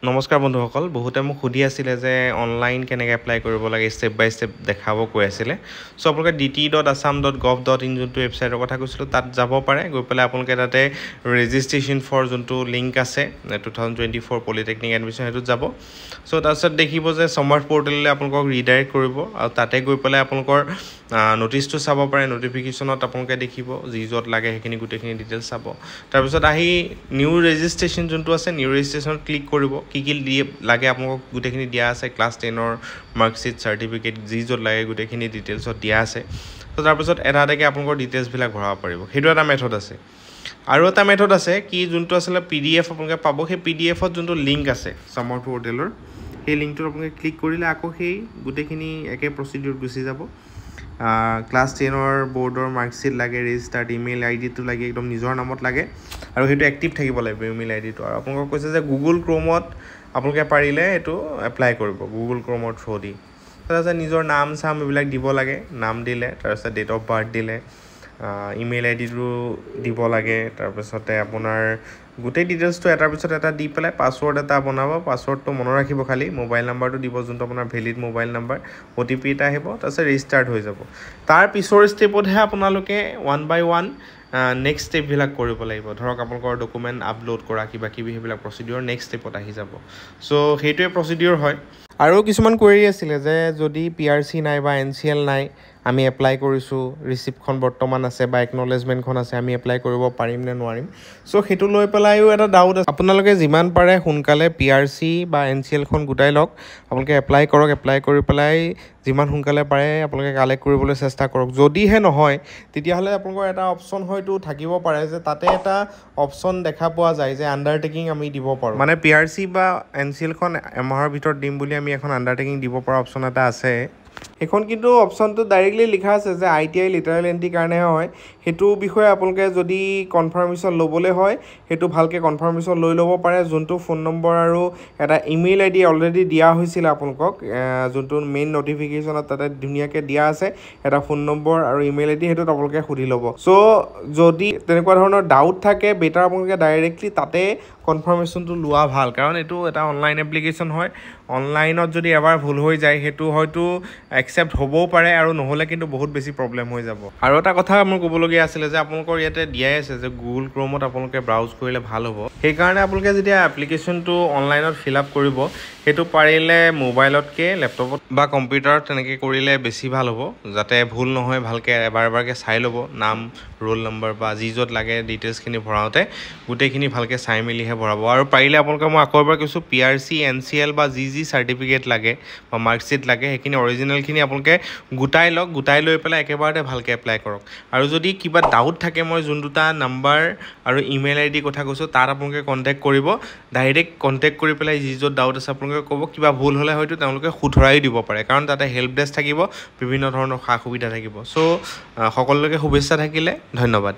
নমস্কাৰ বন্ধুসকল বহুতে মোক সুধি আছিল যে অনলাইন কেনেকৈ এপ্লাই কৰিব লাগে ষ্টেপ বাই ষ্টেপ দেখাব কৈ আছিল সো আপোনালোকে dt.assam.gov.in যোনটো ৱেবছাইটৰ কথা কৈছিলোঁ তাত যাব পাৰে গৈ পেলাই আপোনালোকে তাতে ৰেজিষ্ট্ৰেশ্যন ফৰ যোনটো লিংক আছে 2024 পলিটেকনিক এডমিশ্যন হেতুত যাব সো তাৰপিছত দেখিব যে সমাৰ্ট পৰ্টেললৈ আপোনালোকক ৰিডাইৰেক্ট কৰিব আৰু তাতে গৈ পেলাই আপোনালোকৰ নোটিছটো চাব পাৰে নোটিফিকেশ্যনত আপোনালোকে দেখিব যি য'ত লাগে সেইখিনি গোটেইখিনি ডিটেইলছ চাব তাৰপিছত আহি নিউ ৰেজিষ্ট্ৰেশ্যন যোনটো আছে নিউ ৰেজিষ্ট্ৰেশ্যনত ক্লিক কৰিব কি দিয়ে লাগে আপোনালোকক গোটেইখিনি দিয়া আছে ক্লাছ 10ৰ মাৰ্কশ্বিট চাৰ্টিফিকেট যি য'ত লাগে গোটেইখিনি ডিটেইলছত দিয়া আছে তো তাৰপিছত এটা এটাকৈ আপোনালোকৰ ডিটেইলছবিলাক ভৰাব পাৰিব সেইটো এটা মেথড আছে আৰু এটা মেথড আছে কি যোনটো আছিলে PDF আপোনালোকে পাব সেই PDFত যোনটো লিংক আছে সমাৰ্ট পৰ্টেলৰ সেই লিংকটোত আপোনালোকে ক্লিক কৰিলে আকৌ সেই গোটেইখিনি একে প্ৰচিডিউৰ গুচি যাব ক্লাছ 10ৰ বৰ্ডৰ মাৰ্কশ্বিট লাগে ৰেজিষ্টাৰ্ড ইমেইল আইডিটো লাগে একদম নিজৰ নামত লাগে আৰু সেইটো এক্টিভ থাকিব লাগিব ইমেইল আইডিটো আৰু আপোনালোকক কৈছে যে গুগল ক্ৰোমত আপোনালোকে পাৰিলে এইটো এপ্লাই কৰিব গুগল ক্ৰোমৰ থ্ৰু দি তাৰপিছত নিজৰ নাম চাম এইবিলাক দিব লাগে নাম দিলে তাৰপিছত ডেট অফ বাৰ্থ দিলে ইমেইল আইডিটো দিব লাগে তাৰপিছতে আপোনাৰ গোটেই ডিটেইলছটো এটাৰ পিছত এটা দি পেলাই পাছৱৰ্ড এটা বনাব পাছৱৰ্ডটো মনত ৰাখিব খালি মোবাইল নাম্বাৰটো দিব যোনটো আপোনাৰ ভেলিড মোবাইল নাম্বাৰ OTP এটা আহিব তাৰপিছত ৰেজিষ্টাৰ্ড হৈ যাব তাৰ পিছৰ ষ্টেপতহে আপোনালোকে ওৱান বাই ওৱান নেক্সট ষ্টেপবিলাক কৰিব লাগিব ধৰক আপোনালোকৰ ডকুমেণ্ট আপলোড কৰা কিবা কিবি সেইবিলাক প্ৰচিডিউৰ নেক্সট ষ্টেপত আহি যাব চ' সেইটোৱে প্ৰচিডিউৰ হয় আৰু কিছুমান কুৱেৰি আছিলে যে যদি PRC নাই বা NCL নাই আমি এপ্লাই কৰিছোঁ ৰিচিপ্টখন বৰ্তমান আছে বা একনলেজমেণ্টখন আছে আমি এপ্লাই কৰিব পাৰিম নে নোৱাৰিম চ' সেইটো লৈ পেলাইও এটা ডাউট আছে আপোনালোকে যিমান পাৰে সোনকালে PRC বা NCLখন গোটাই লওক আপোনালোকে এপ্লাই কৰক এপ্লাই কৰি পেলাই যিমান সোনকালে পাৰে আপোনালোকে কালেক্ট কৰিবলৈ চেষ্টা কৰক যদিহে নহয় তেতিয়াহ'লে আপোনালোকৰ এটা অপশ্যন হয়তো থাকিব পাৰে যে তাতে এটা অপশ্যন দেখা পোৱা যায় যে আণ্ডাৰটেকিং আমি দিব পাৰোঁ মানে PRC বা NCLখন এমাহৰ ভিতৰত দিম বুলি আমি এখন আণ্ডাৰটেকিং দিব পৰা অপশ্যন এটা আছে এখন কিন্তু অপশ্যনটো ডাইৰেক্টলি লিখা আছে যে ITI লিটাৰেল এণ্ট্ৰি কাৰণেহে হয় সেইটো বিষয়ে আপোনালোকে যদি কনফাৰ্মেশ্যন ল'বলৈ হয় সেইটো ভালকৈ কনফাৰ্মেশ্যন লৈ ল'ব পাৰে যোনটো ফোন নম্বৰ আৰু এটা ইমেইল ID অলৰেডি দিয়া হৈছিল আপোনালোকক যোনটো মেইন নটিফিকেশ্যনত তাতে ধুনীয়াকৈ দিয়া আছে এটা ফোন নম্বৰ আৰু ইমেইল ID সেইটোত আপোনালোকে সুধি ল'ব চ' যদি তেনেকুৱা ধৰণৰ ডাউট থাকে বেটাৰ আপোনালোকে ডাইৰেক্টলি তাতে কনফাৰ্মেশ্যনটো লোৱা ভাল কাৰণ এইটো এটা অনলাইন এপ্লিকেশ্যন হয় অনলাইনত যদি এবাৰ ভুল হৈ যায় সেইটো হয়তো একচেপ্ট হ'বও পাৰে আৰু নহ'লে কিন্তু বহুত বেছি প্ৰব্লেম হৈ যাব আৰু এটা কথা মোৰ ক'বলগীয়া আছিলে যে আপোনালোকৰ ইয়াতে দিয়াই আছে যে গুগল ক্ৰোমত আপোনালোকে ব্ৰাউজ কৰিলে ভাল হ'ব সেইকাৰণে আপোনালোকে যেতিয়া এপ্লিকেশ্যনটো অনলাইনত ফিল আপ কৰিব সেইটো পাৰিলে মোবাইলতকৈ লেপটপত বা কম্পিউটাৰত তেনেকৈ কৰিলে বেছি ভাল হ'ব যাতে ভুল নহয় ভালকৈ এবাৰকৈ চাই ল'ব নাম ৰোল নম্বৰ বা যি য'ত লাগে ডিটেইলছখিনি ভৰাওঁতে গোটেইখিনি ভালকৈ চাই মেলিহে ভৰাব আৰু পাৰিলে আপোনালোকে মই আকৌ এবাৰ কৈছোঁ PRC NCL বা যি চাৰ্টিফিকেট লাগে বা মাৰ্কশ্বিট লাগে সেইখিনি অৰিজিনেলখিনি আপোনালোকে গোটাই লওক গোটাই লৈ পেলাই একেবাৰতে ভালকৈ এপ্লাই কৰক আৰু যদি কিবা ডাউট থাকে মই যোন দুটা নাম্বাৰ আৰু ইমেইল ID কথা কৈছোঁ তাত আপোনালোকে কণ্টেক্ট কৰিব ডাইৰেক্ট কণ্টেক্ট কৰি পেলাই যি য'ত ডাউট আছে আপোনালোকে ক'ব কিবা ভুল হ'লে হয়তো তেওঁলোকে শুধৰাই দিব পাৰে কাৰণ তাতে হেল্প ডেস্ক থাকিব বিভিন্ন ধৰণৰ সা সুবিধা থাকিব চ' সকলোকে শুভেচ্ছা থাকিলে ধন্যবাদ